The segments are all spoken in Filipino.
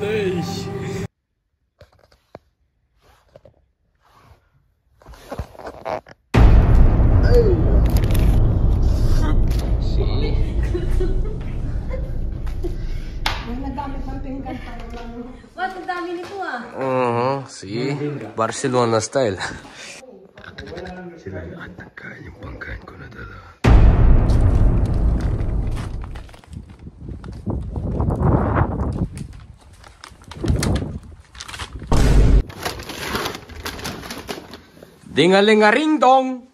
Nee. What? Ang dami nito ah. See? Barcelona style. Sila lahat nagkain yung pangkain ko na dala. Dingalingaring-dong!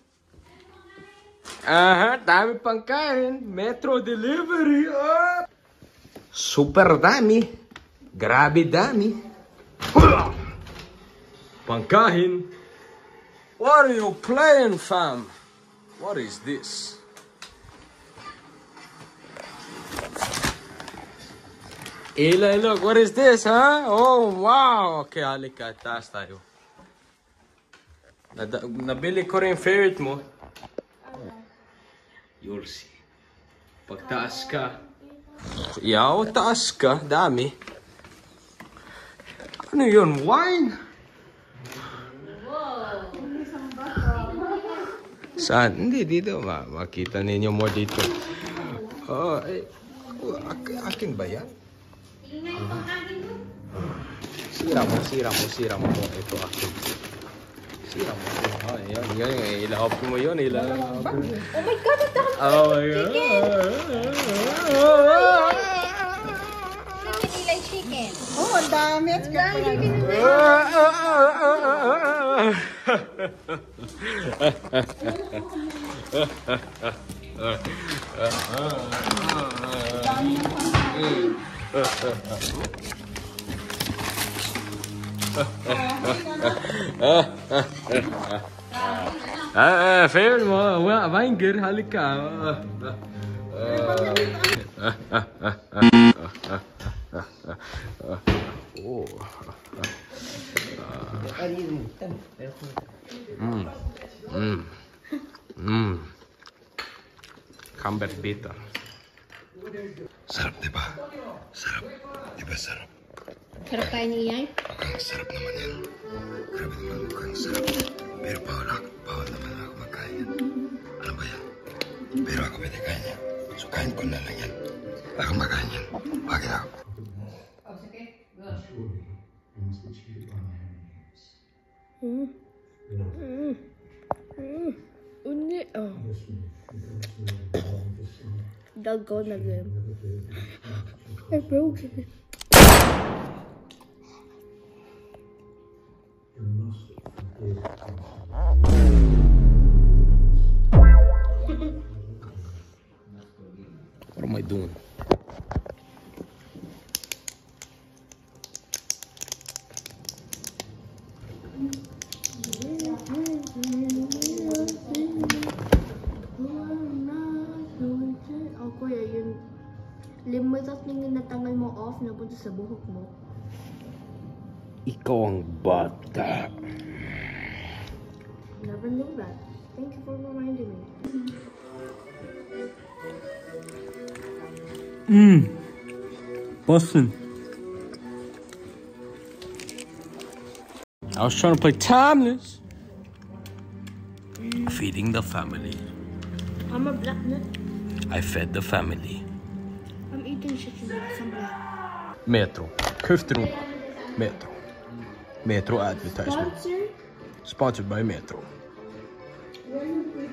Aha, dami pangkain. Metro delivery. Super dami. Grabe dami. Pangkain. What are you playing, fam? What is this? Eli, look, what is this, huh? Oh, wow. Okay, halika, taas tayo. Nabili ko rin favorite mo. You'll see. Pagtaas ka. Yaw, taas ka. Dami. Ano yun? Wine? Saan? Hindi, dito. Makita ninyo mo dito. Oh, akin ba yan? Sira mo. Ito akin. Sira mo. Yan. Ilahap mo yun. Oh my God! Oh my God! Like chicken. Oh, ang dami. At favorite mo. Weingir, halika. Camber bitter. Sarap, diba? Sarap. Diba sarap? Sarap kayo ni Ian? Mukhang sarap naman yan. Grabe naman mukhang sarap. Pero bawal naman ako magkain yan. Ano ba yan? Pero ako pwede kain yan. So kain ko na lang yan. Ako makain yan. Bakit ako? Uni. Oh. Dago na game. I broke it. What am I doing? Kuya, yung limitas na natangal mo off na punta sa buhok mo. Ikaw ang bata. Never knew that. Thank you for reminding me. Bustin'. I was trying to play Timeless. Feeding the family. I'm a black nut. I fed the family. I'm eating chicken with some black. Metro. Köfterun. Metro. Metro advertisement. Sponsor? Sponsored by Metro. When